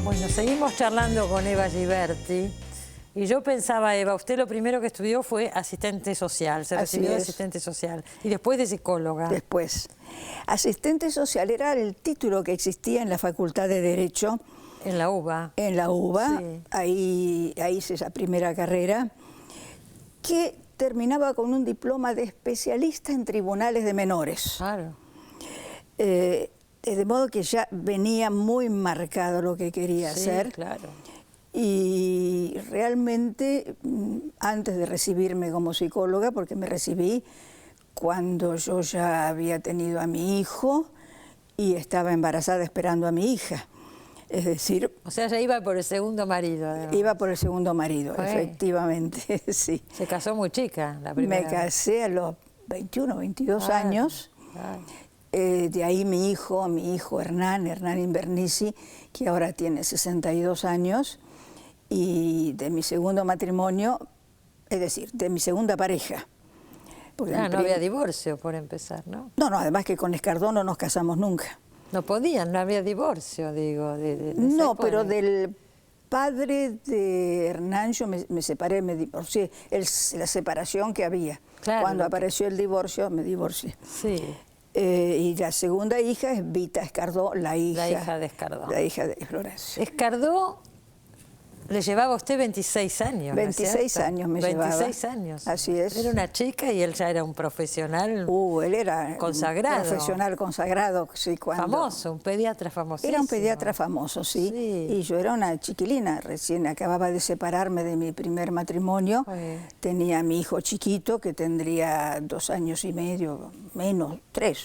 Bueno, seguimos charlando con Eva Giberti. Y yo pensaba, Eva, usted lo primero que estudió fue asistente social, se recibió de asistente social, y después de psicóloga. Después. Asistente social era el título que existía en la Facultad de Derecho. En la UBA. En la UBA, sí. ahí hice esa primera carrera, que terminaba con un diploma de especialista en tribunales de menores. Claro. De modo que ya venía muy marcado lo que quería hacer. Claro. Y realmente, antes de recibirme como psicóloga, porque me recibí cuando yo ya había tenido a mi hijo y estaba embarazada esperando a mi hija. Es decir... O sea, ya iba por el segundo marido. Además. Iba por el segundo marido, efectivamente, sí. Se casó muy chica la primera Me casé a los 21, 22 años. Claro. De ahí mi hijo Hernán Invernizzi, que ahora tiene 62 años, y de mi segundo matrimonio, es decir, de mi segunda pareja. No había divorcio, por empezar, ¿no? No, además que con Escardó no nos casamos nunca. No podían, no había divorcio, digo. No, pero del padre de Hernán yo me separé, me divorcié, la separación que había. Claro, cuando apareció el divorcio, me divorcié. Sí. Y la segunda hija es Vita Escardó, la hija de Escardó. La hija de Florencio. Escardó le llevaba a usted 26 años, 26 años me llevaba. 26 años. Así es. Era una chica y él ya era un profesional él era consagrado. Profesional consagrado, sí. Famoso, un pediatra famosísimo. Era un pediatra famoso, sí. Y yo era una chiquilina, recién acababa de separarme de mi primer matrimonio. Tenía a mi hijo chiquito, que tendría 2 años y medio, menos, 3,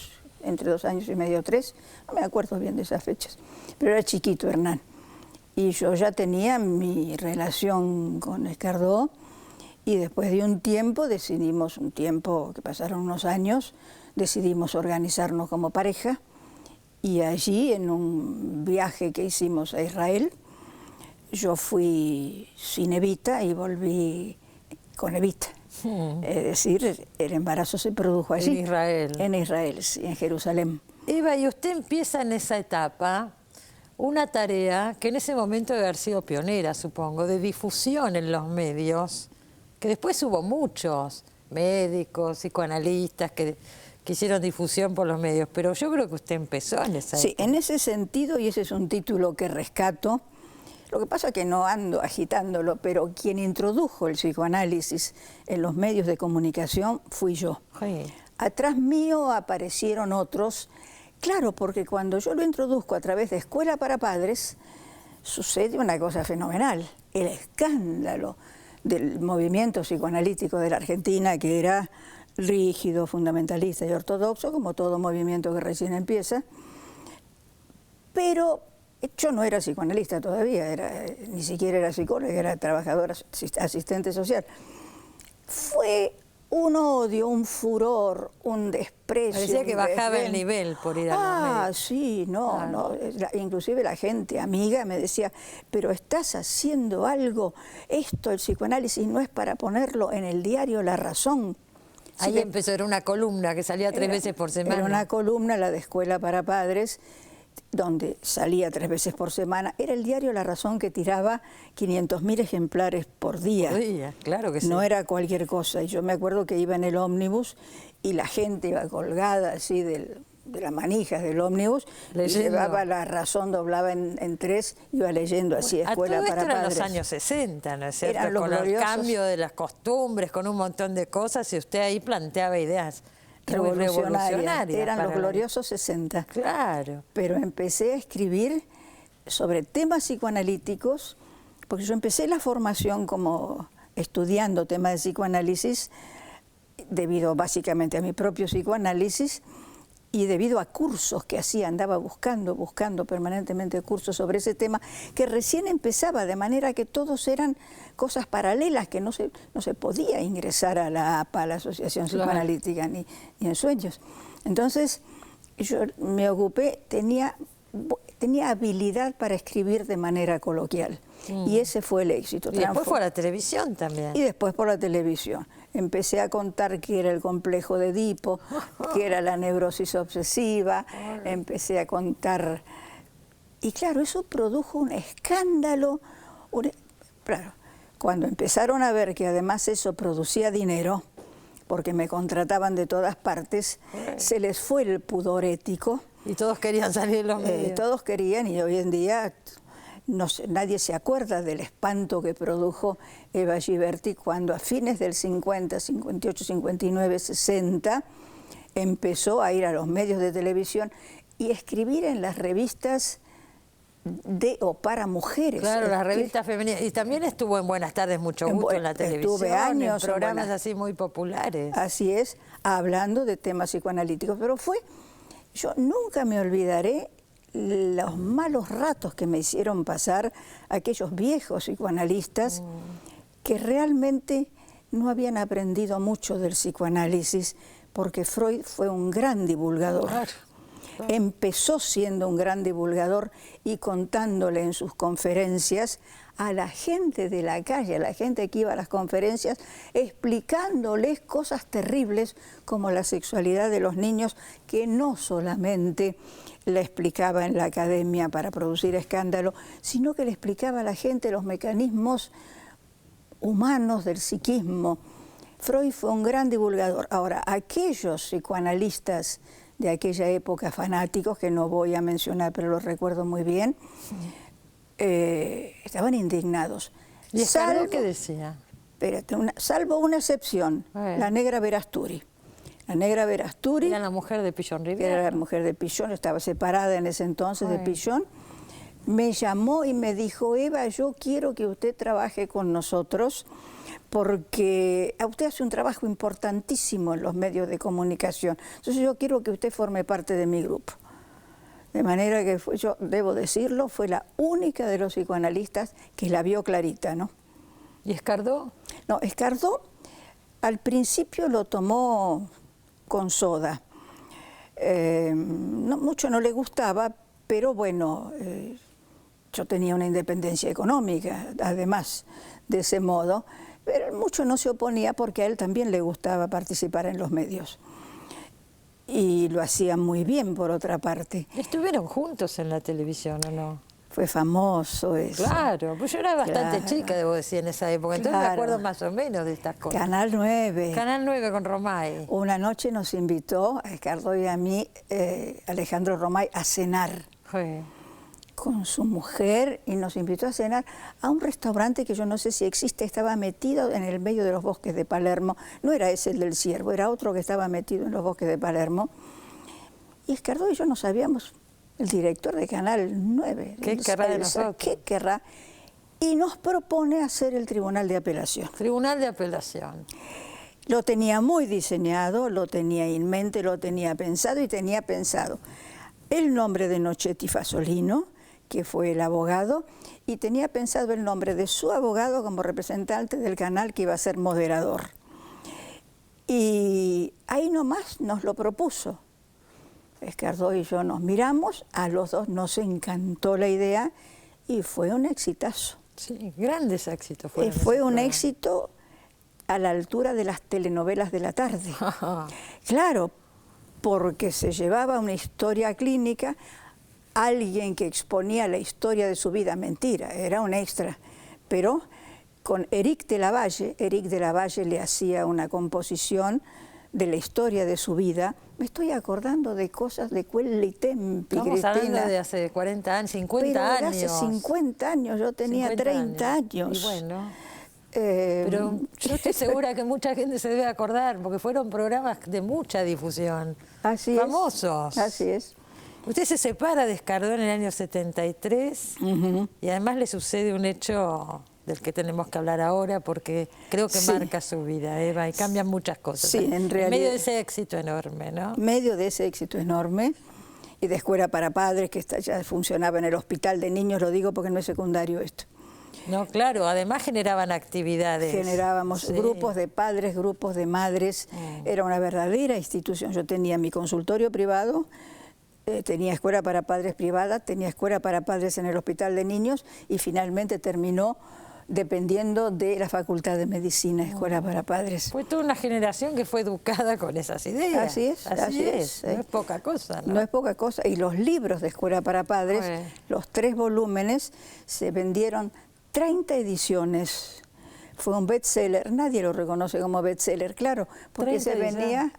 entre 2 años y medio, 3. No me acuerdo bien de esas fechas, pero era chiquito Hernán. Y yo ya tenía mi relación con Escardó y después de un tiempo que pasaron unos años, decidimos organizarnos como pareja y allí en un viaje que hicimos a Israel, yo fui sin Evita y volví con Evita. Es decir, el embarazo se produjo allí. En Israel. En Israel, sí, en Jerusalén. Eva, y usted empieza en esa etapa una tarea que en ese momento debe haber sido pionera, supongo, de difusión en los medios, que después hubo muchos médicos, psicoanalistas que hicieron difusión por los medios, pero yo creo que usted empezó en esa Sí, época. en ese sentido, y ese es un título que rescato. Lo que pasa es que no ando agitándolo, pero quien introdujo el psicoanálisis en los medios de comunicación fui yo. Sí. Atrás mío aparecieron otros. Claro, porque cuando yo lo introduzco a través de Escuela para Padres, sucede una cosa fenomenal. El escándalo del movimiento psicoanalítico de la Argentina, que era rígido, fundamentalista y ortodoxo, como todo movimiento que recién empieza. Pero yo no era psicoanalista todavía, ni siquiera era psicóloga, era trabajadora, asistente social. Fue un odio, un furor, un desprecio. Parecía que bajaba el nivel por ir a los medios. Sí, no. Inclusive la gente amiga me decía, pero estás haciendo algo, esto, el psicoanálisis no es para ponerlo en el diario La Razón. Ahí empezó, era una columna que salía 3 veces por semana. Era una columna, la de Escuela para Padres, donde salía 3 veces por semana. Era el diario La Razón, que tiraba 500.000 ejemplares por día. Por día, claro que sí. No era cualquier cosa. Y yo me acuerdo que iba en el ómnibus y la gente iba colgada así de las manijas del ómnibus, y llevaba La Razón, doblaba en 3, iba leyendo así, Escuela para Padres. Eran los años 60, ¿no es cierto? Eran los con gloriosos. El cambio de las costumbres, con un montón de cosas, y usted ahí planteaba ideas revolucionarias. Eran los gloriosos 60. Claro. Pero empecé a escribir sobre temas psicoanalíticos, porque yo empecé la formación como estudiando temas de psicoanálisis, debido básicamente a mi propio psicoanálisis, y debido a cursos que hacía, andaba buscando permanentemente cursos sobre ese tema, que recién empezaba, de manera que todos eran cosas paralelas, que no se podía ingresar a la APA, a la Asociación Psicoanalítica, ni en sueños. Entonces, yo me ocupé, tenía habilidad para escribir de manera coloquial. Y ese fue el éxito. Y después fue a la televisión también. Y después por la televisión. Empecé a contar qué era el complejo de Edipo, qué era la neurosis obsesiva, empecé a contar Y claro, eso produjo un escándalo. Claro, cuando empezaron a ver que además eso producía dinero, porque me contrataban de todas partes, se les fue el pudor ético. Y todos querían salir en los medios. Todos querían, y hoy en día no sé, nadie se acuerda del espanto que produjo Eva Giberti cuando a fines del 50, 58, 59, 60, empezó a ir a los medios de televisión y escribir en las revistas de o para mujeres. Claro, las revistas femeninas. Y también estuvo en Buenas Tardes, Mucho Gusto en la televisión. Estuve años en programas así muy populares. Así es, hablando de temas psicoanalíticos. Pero yo nunca me olvidaré los malos ratos que me hicieron pasar aquellos viejos psicoanalistas que realmente no habían aprendido mucho del psicoanálisis, porque Freud fue un gran divulgador. Claro. Empezó siendo un gran divulgador y contándole en sus conferencias a la gente de la calle, a la gente que iba a las conferencias, explicándoles cosas terribles como la sexualidad de los niños, que no solamente la explicaba en la academia para producir escándalo, sino que le explicaba a la gente los mecanismos humanos del psiquismo. Freud fue un gran divulgador. Ahora, aquellos psicoanalistas de aquella época, fanáticos, que no voy a mencionar, pero los recuerdo muy bien, estaban indignados. ¿Y Escardó qué decía? Espérate, salvo una excepción, la negra Verasturi. La negra Verasturi... Era la mujer de Pillon Rivière. Era la mujer de Pillon, estaba separada en ese entonces de Pillon. Me llamó y me dijo, Eva, yo quiero que usted trabaje con nosotros porque usted hace un trabajo importantísimo en los medios de comunicación. Entonces yo quiero que usted forme parte de mi grupo. De manera que yo debo decirlo, fue la única de los psicoanalistas que la vio clarita, ¿no? ¿Y Escardó? No, Escardó al principio lo tomó con soda. Mucho no le gustaba, pero bueno, yo tenía una independencia económica, además de ese modo, pero mucho no se oponía porque a él también le gustaba participar en los medios. Y lo hacía muy bien, por otra parte. ¿Estuvieron juntos en la televisión o no? Fue famoso eso. Claro, pues yo era bastante chica, debo decir, en esa época. Entonces me acuerdo más o menos de estas cosas. Canal 9. Canal 9 con Romay. Una noche nos invitó, a Escardó y a mí, Alejandro Romay, a cenar. Con su mujer, y nos invitó a cenar a un restaurante que yo no sé si existe, estaba metido en el medio de los bosques de Palermo. No era ese el del Ciervo, era otro que estaba metido en los bosques de Palermo. Y Escardó y yo no sabíamos, el director de Canal 9. ¿Qué querrá de nosotros? ¿Qué querrá? Y nos propone hacer el Tribunal de Apelación. Tribunal de Apelación. Lo tenía muy diseñado, lo tenía en mente, lo tenía pensado y tenía pensado el nombre de Nochetti Fasolino, que fue el abogado, y tenía pensado el nombre de su abogado como representante del canal que iba a ser moderador. Y ahí nomás nos lo propuso. Escardó y yo nos miramos, a los dos nos encantó la idea y fue un exitazo. Sí, grandes éxitos fueron. Fue un éxito a la altura de las telenovelas de la tarde. Claro, porque se llevaba una historia clínica, alguien que exponía la historia de su vida, mentira, era un extra, pero con Éric de la Valle le hacía una composición de la historia de su vida. Me estoy acordando de cosas de Quelli Tempi, Estamos hablando de hace 40 años, 50 años. Hace 50 años, yo tenía 30 años. Y bueno, pero yo estoy segura que mucha gente se debe acordar, porque fueron programas de mucha difusión. Así famosos. Es. Así es. Usted se separa de Escardó en el año 73 y además le sucede un hecho del que tenemos que hablar ahora porque creo que marca su vida, Eva, y cambian muchas cosas. Sí, en realidad. En medio de ese éxito enorme, ¿no? En medio de ese éxito enorme y de Escuela para Padres, que ya funcionaba en el hospital de niños, lo digo porque no es secundario esto. No, claro, además generaban actividades. Generábamos grupos de padres, grupos de madres, era una verdadera institución. Yo tenía mi consultorio privado, tenía escuela para padres privada, tenía escuela para padres en el hospital de niños y finalmente terminó dependiendo de la Facultad de Medicina, Escuela para Padres. Fue toda una generación que fue educada con esas ideas. Así es, así es. No es poca cosa, ¿no? No es poca cosa. Y los libros de Escuela para Padres, los 3 volúmenes, se vendieron 30 ediciones. Fue un bestseller, nadie lo reconoce como bestseller, claro, porque se vendía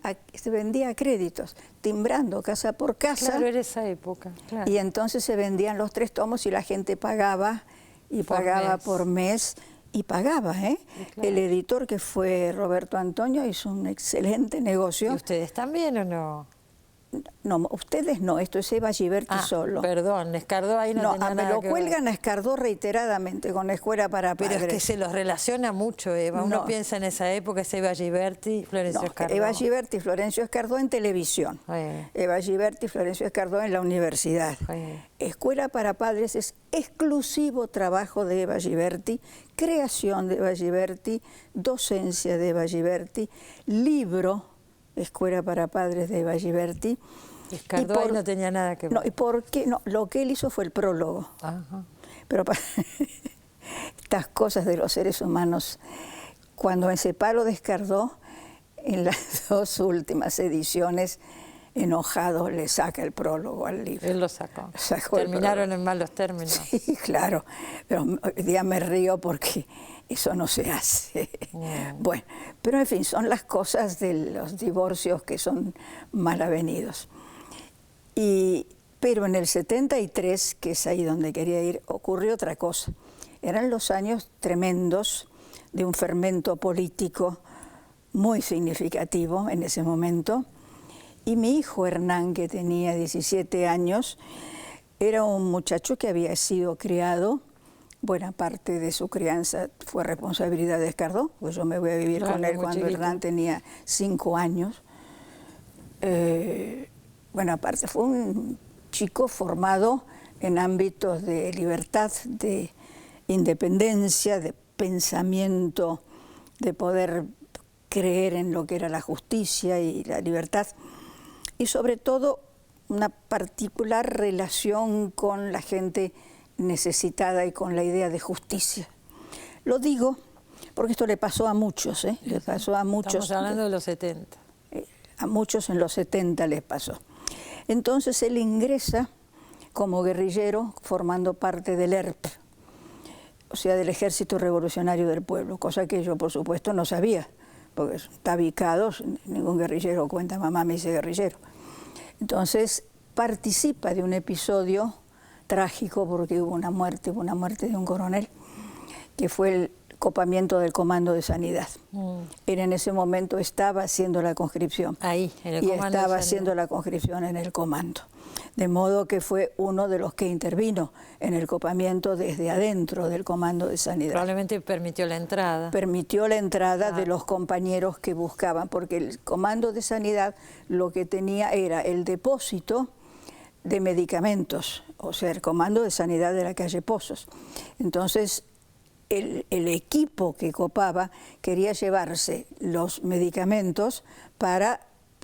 a créditos, timbrando casa por casa. Claro, era esa época, claro. Y entonces se vendían los 3 tomos y la gente pagaba, y pagaba por mes, y pagaba, ¿eh? Claro. El editor, que fue Roberto Antonio, hizo un excelente negocio. ¿Y ustedes también o no? No, ustedes no, esto es Eva Giberti solo. Perdón, Escardó ahí no tenía nada que ver. Me lo cuelgan a Escardó reiteradamente con Escuela para Padres. Pero es que se los relaciona mucho, Eva. Uno piensa en esa época, es Eva Giberti, Florencio Escardó. Eva Giberti y Florencio Escardó en televisión. Eva Giberti y Florencio Escardó en la universidad. Escuela para Padres es exclusivo trabajo de Eva Giberti, creación de Eva Giberti, docencia de Eva Giberti, libro Escuela para Padres de Eva Giberti. Escardó ahí no tenía nada que ver. No, ¿y por qué? No, lo que él hizo fue el prólogo. Ajá. Pero estas cosas de los seres humanos, cuando me separo de Escardó, en las 2 últimas ediciones, enojado, le saca el prólogo al libro. Él lo sacó. Terminaron en malos términos. Sí, claro. Pero hoy día me río porque eso no se hace. Bueno, pero en fin, son las cosas de los divorcios que son mal avenidos. Pero en el 73, que es ahí donde quería ir, ocurrió otra cosa. Eran los años tremendos de un fermento político muy significativo en ese momento. Y mi hijo Hernán, que tenía 17 años, era un muchacho que había sido criado, buena parte de su crianza fue responsabilidad de Escardó, pues yo me voy a vivir con él cuando Hernán tenía 5 años. Bueno, aparte fue un chico formado en ámbitos de libertad, de independencia, de pensamiento, de poder creer en lo que era la justicia y la libertad, y sobre todo una particular relación con la gente necesitada y con la idea de justicia. Lo digo porque esto le pasó a muchos, ¿eh? Le pasó a muchos. Estamos hablando de los 70. A muchos en los 70 les pasó. Entonces él ingresa como guerrillero formando parte del ERP, o sea, del Ejército Revolucionario del Pueblo, cosa que yo por supuesto no sabía, porque tabicados, ningún guerrillero cuenta, mamá me hice guerrillero. Entonces participa de un episodio trágico porque hubo una muerte de un coronel, que fue el copamiento del Comando de Sanidad. Él en ese momento estaba haciendo la conscripción. Ahí, en el Comando de Sanidad. Y estaba haciendo la conscripción en el comando. De modo que fue uno de los que intervino en el copamiento desde adentro del Comando de Sanidad. Probablemente permitió la entrada. Permitió la entrada de los compañeros que buscaban, porque el Comando de Sanidad lo que tenía era el depósito de medicamentos, o sea, el Comando de Sanidad de la calle Pozos. Entonces, el equipo que copaba quería llevarse los medicamentos para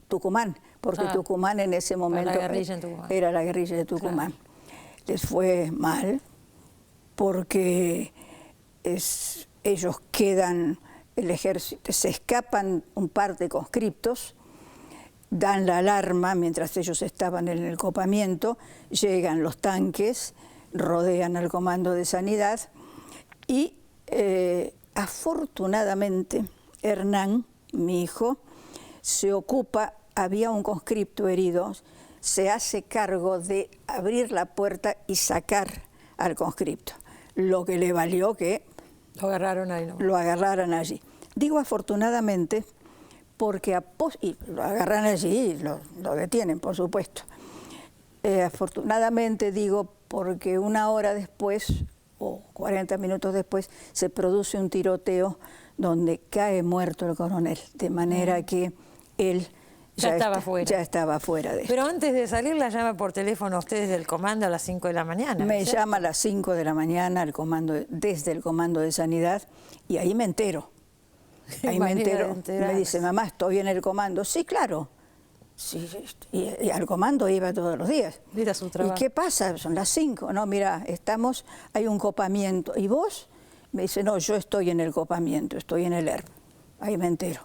Tucumán, porque Tucumán en ese momento era la guerrilla de Tucumán. Claro. Les fue mal porque ellos quedan, el ejército, se escapan un par de conscriptos, dan la alarma mientras ellos estaban en el copamiento, llegan los tanques, rodean al Comando de Sanidad y afortunadamente Hernán, mi hijo, se ocupa, había un conscripto herido, se hace cargo de abrir la puerta y sacar al conscripto, lo que le valió que lo agarraron ahí, ¿no? Lo agarraran allí. Digo afortunadamente porque y lo agarran allí y lo detienen, por supuesto. Afortunadamente digo porque una hora después o 40 minutos después se produce un tiroteo donde cae muerto el coronel, de manera que él ya estaba fuera de esto. Pero antes de salir la llama por teléfono a ustedes del comando a las 5 de la mañana. Me llama a las 5 de la mañana desde el Comando de Sanidad y ahí me entero. Ahí me entero, me dice, mamá, estoy en el comando. Sí, claro. Sí, y al comando iba todos los días. Mira su trabajo. ¿Y qué pasa? Son las 5. No, mira, hay un copamiento. ¿Y vos? Me dice, no, yo estoy en el copamiento, estoy en el ERP. Ahí me entero.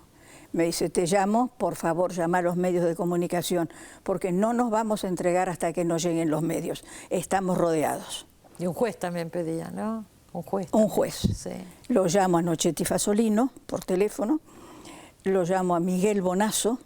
Me dice, te llamo, por favor, llama a los medios de comunicación, porque no nos vamos a entregar hasta que no lleguen los medios. Estamos rodeados. Y un juez también pedía, ¿no? Un juez. Un juez. Sí. Lo llamo a Nochetti Fasolino por teléfono, lo llamo a Miguel Bonazo,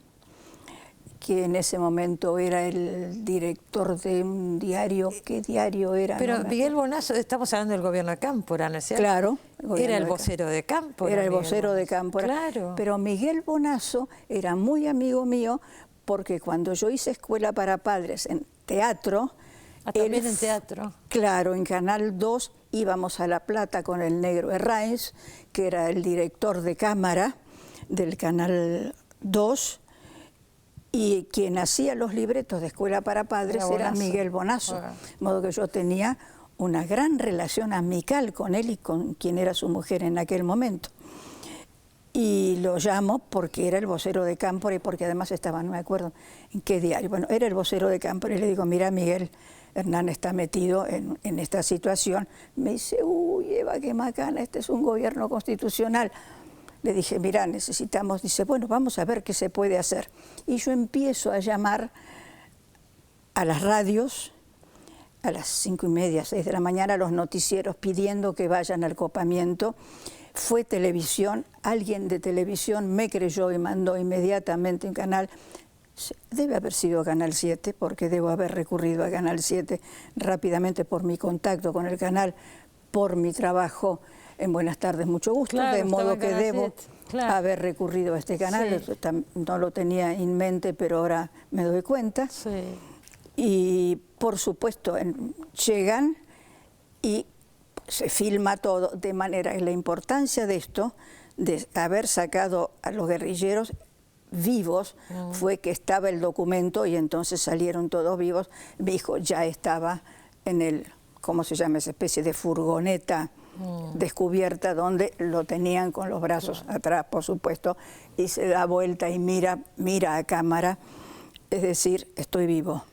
que en ese momento era el director de un diario. ¿Qué diario era? Pero no Miguel Bonazo, estamos hablando del gobierno de Cámpora, ¿no es cierto? Claro. Era el vocero de Cámpora. Era el Miguel vocero de Bonazo. Cámpora. Claro. Pero Miguel Bonazo era muy amigo mío porque cuando yo hice escuela para padres en teatro... También en teatro. Claro, en Canal 2 íbamos a La Plata con el negro Herráez, que era el director de cámara del Canal 2, y quien hacía los libretos de escuela para padres era Miguel Bonazo. De modo que yo tenía una gran relación amical con él y con quien era su mujer en aquel momento. Y lo llamo porque era el vocero de Cámpora y porque además estaba, no me acuerdo en qué diario, bueno, era el vocero de Cámpora y le digo, mira Miguel, Hernán está metido en esta situación. Me dice, uy, Eva, qué macana, este es un gobierno constitucional. Le dije, mira, necesitamos, dice, bueno, vamos a ver qué se puede hacer. Y yo empiezo a llamar a las radios, a las 5:30, 6 de la mañana, a los noticieros pidiendo que vayan al copamiento. Fue televisión, alguien de televisión me creyó y mandó inmediatamente un canal. Debe haber sido Canal 7, porque debo haber recurrido a Canal 7 rápidamente por mi contacto con el canal, por mi trabajo en Buenas Tardes, mucho gusto, claro, de modo que debo haber recurrido a este canal. Sí. No lo tenía en mente, pero ahora me doy cuenta. Sí. Y por supuesto llegan y se filma todo, de manera que la importancia de esto, de haber sacado a los guerrilleros vivos, fue que estaba el documento y entonces salieron todos vivos. Mi hijo ya estaba en el, ¿cómo se llama? Esa especie de furgoneta descubierta donde lo tenían con los brazos atrás, por supuesto, y se da vuelta y mira a cámara, es decir, estoy vivo.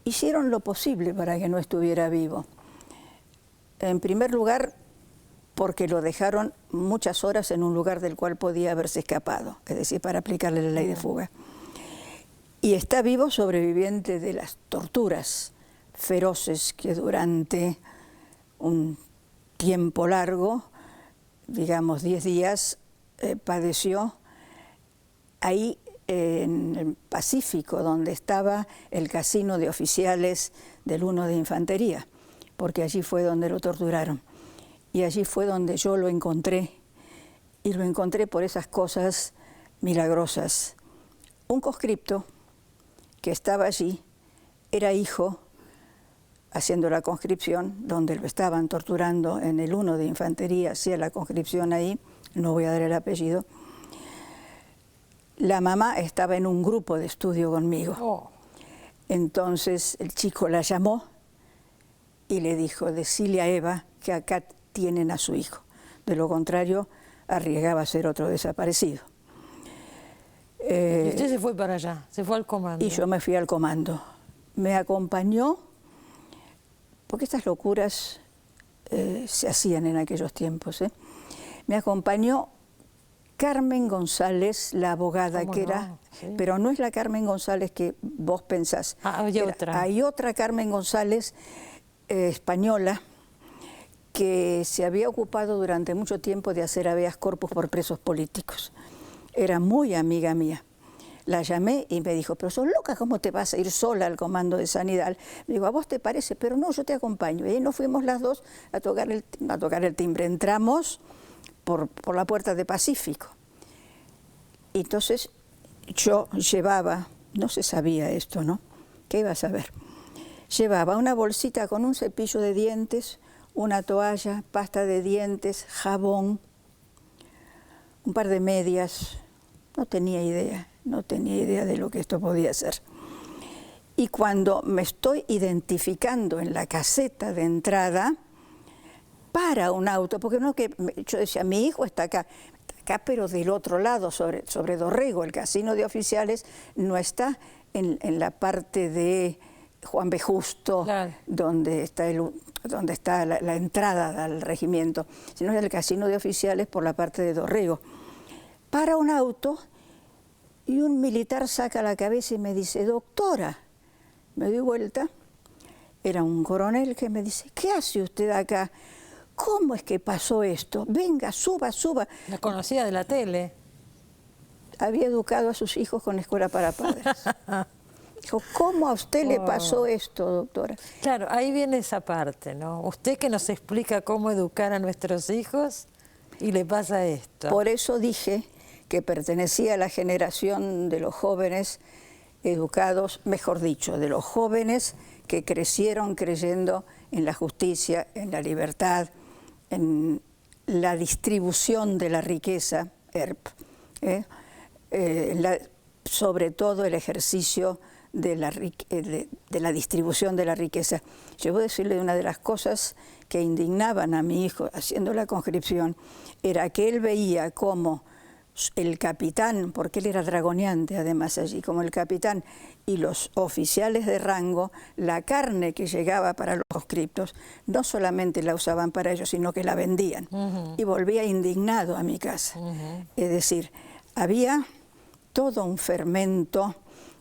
Hicieron lo posible para que no estuviera vivo. En primer lugar, porque lo dejaron muchas horas en un lugar del cual podía haberse escapado, es decir, para aplicarle la ley de fuga. Y está vivo sobreviviente de las torturas feroces que durante un tiempo largo, digamos 10 días, padeció ahí en el Pacífico, donde estaba el casino de oficiales del 1 de Infantería, porque allí fue donde lo torturaron. Y allí fue donde yo lo encontré, y lo encontré por esas cosas milagrosas. Un conscripto que estaba allí era hijo, haciendo la conscripción, donde lo estaban torturando en el 1 de Infantería, hacía la conscripción ahí, no voy a dar el apellido. La mamá estaba en un grupo de estudio conmigo. Oh. Entonces el chico la llamó y le dijo, decile a Eva que acá tienen a su hijo. De lo contrario, arriesgaba a ser otro desaparecido. Y usted se fue para allá, se fue al comando. Y yo me fui al comando. Me acompañó, porque estas locuras se hacían en aquellos tiempos. Me acompañó Carmen González, la abogada que era, sí. Pero no es la Carmen González que vos pensás. Hay otra. Hay otra Carmen González española, que se había ocupado durante mucho tiempo de hacer habeas corpus por presos políticos. Era muy amiga mía. La llamé y me dijo, pero sos loca, ¿cómo te vas a ir sola al comando de sanidad? Me digo, ¿a vos te parece? Pero no, yo te acompaño. Y ahí nos fuimos las dos a tocar el timbre. Entramos por la puerta de Pacífico. Y entonces yo llevaba, no se sabía esto, ¿no? ¿Qué iba a saber? Llevaba una bolsita con un cepillo de dientes, una toalla, pasta de dientes, jabón, un par de medias. No tenía idea de lo que esto podía ser. Y cuando me estoy identificando en la caseta de entrada, para un auto, porque no que yo decía, mi hijo está acá, pero del otro lado, sobre Dorrego, el casino de oficiales, no está en la parte de Juan B. Justo, claro, donde está la entrada al regimiento, sino es el casino de oficiales por la parte de Dorrego. Para un auto y un militar saca la cabeza y me dice, doctora. Me doy vuelta, era un coronel que me dice, ¿qué hace usted acá? ¿Cómo es que pasó esto? Venga, suba, suba. La conocía de la tele. Había educado a sus hijos con escuela para padres. Dijo, ¿cómo a usted le pasó esto, doctora? Claro, ahí viene esa parte, ¿no? Usted que nos explica cómo educar a nuestros hijos y le pasa esto. Por eso dije que pertenecía a la generación de los jóvenes educados, mejor dicho, de los jóvenes que crecieron creyendo en la justicia, en la libertad, en la distribución de la riqueza, ERP, sobre todo el ejercicio de la distribución de la riqueza. Yo voy a decirle una de las cosas que indignaban a mi hijo haciendo la conscripción, era que él veía cómo el capitán, porque él era dragoneante además allí, como el capitán y los oficiales de rango, la carne que llegaba para los conscriptos, no solamente la usaban para ellos, sino que la vendían. Y volvía indignado a mi casa. Es decir, había todo un fermento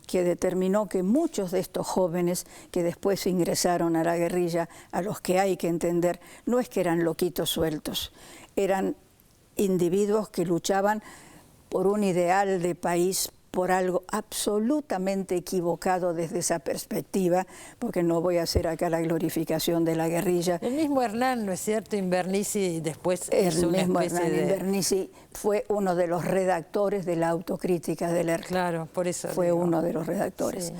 que determinó que muchos de estos jóvenes que después ingresaron a la guerrilla, a los que hay que entender, no es que eran loquitos sueltos, eran individuos que luchaban por un ideal de país, por algo absolutamente equivocado desde esa perspectiva, porque no voy a hacer acá la glorificación de la guerrilla. El mismo Hernán, ¿no es cierto? Invernici después hizo una especie de... Invernici fue uno de los redactores de la autocrítica del ERP. Claro, por eso fue digo. uno de los redactores. Sí.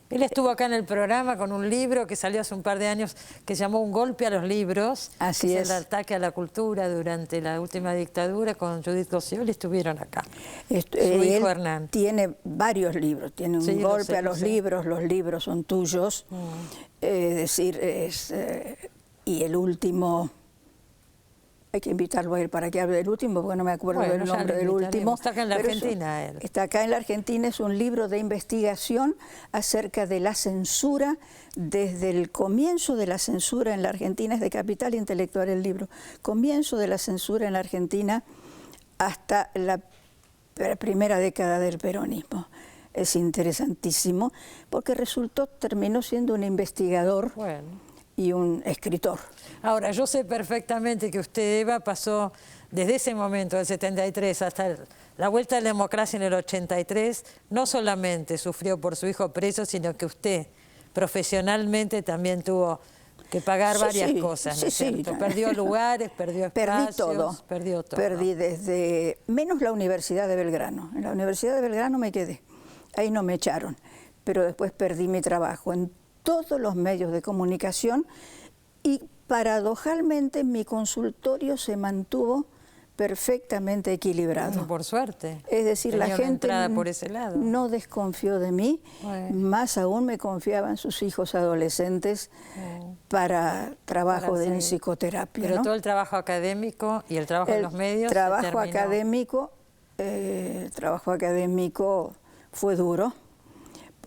Él estuvo acá en el programa con un libro que salió hace un par de años que se llamó Un golpe a los libros. Así es. El ataque a la cultura durante la última dictadura con Judith Goscioli estuvieron acá. Su hijo Hernán. Tiene varios libros, tiene Un golpe a los libros son tuyos. Es decir, y el último... Hay que invitarlo a él para que hable del último, porque no me acuerdo del nombre del último. Está acá en la Argentina él. Está acá en la Argentina, es un libro de investigación acerca de la censura, desde el comienzo de la censura en la Argentina, es de Capital Intelectual el libro, comienzo de la censura en la Argentina hasta la primera década del peronismo. Es interesantísimo, porque terminó siendo un investigador. Bueno. Y un escritor. Ahora, yo sé perfectamente que usted, Eva, pasó desde ese momento, del 73, hasta la vuelta a la democracia en el 83, no solamente sufrió por su hijo preso, sino que usted profesionalmente también tuvo que pagar varias cosas, ¿no es cierto? Perdió lugares, perdió espacios, perdió todo. Perdí desde, menos la Universidad de Belgrano. En la Universidad de Belgrano me quedé, ahí no me echaron, pero después perdí mi trabajo en todos los medios de comunicación y paradojalmente mi consultorio se mantuvo perfectamente equilibrado. Por suerte. Es decir, tenía la gente por ese lado. No desconfió de mí, más aún me confiaban sus hijos adolescentes para trabajo en psicoterapia. Pero ¿no? todo el trabajo académico y el trabajo en los medios trabajo académico fue duro,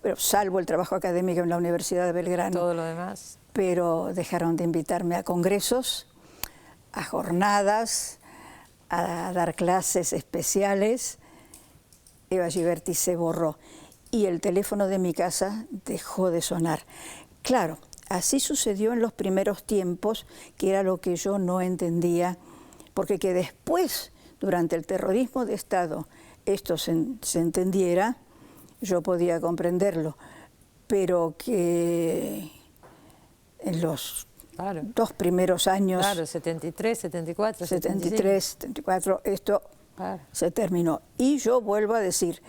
pero salvo el trabajo académico en la Universidad de Belgrano. Todo lo demás. Pero dejaron de invitarme a congresos, a jornadas, a dar clases especiales. Eva Giberti se borró y el teléfono de mi casa dejó de sonar. Claro, así sucedió en los primeros tiempos, que era lo que yo no entendía, porque que después, durante el terrorismo de Estado, esto se entendiera, yo podía comprenderlo, pero que en los dos primeros años... Claro, 73, 74, 73, 74, esto se terminó. Y yo vuelvo a decir,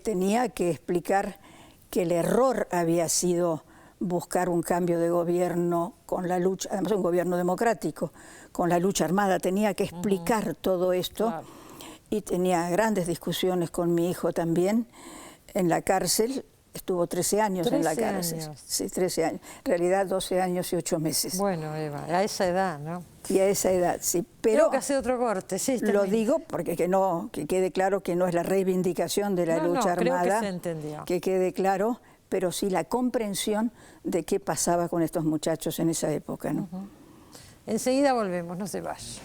tenía que explicar que el error había sido buscar un cambio de gobierno con la lucha, además un gobierno democrático, con la lucha armada. Tenía que explicar todo esto y tenía grandes discusiones con mi hijo también. En la cárcel, estuvo 13 años en la cárcel. Sí, 13 años. En realidad 12 años y 8 meses. Bueno, Eva, a esa edad, ¿no? Y a esa edad, sí. Pero tengo que hacer otro corte, sí. Lo digo porque que quede claro que no es la reivindicación de la lucha armada. Creo que se entendió. Que quede claro, pero sí la comprensión de qué pasaba con estos muchachos en esa época, ¿no? Enseguida volvemos, no se vaya.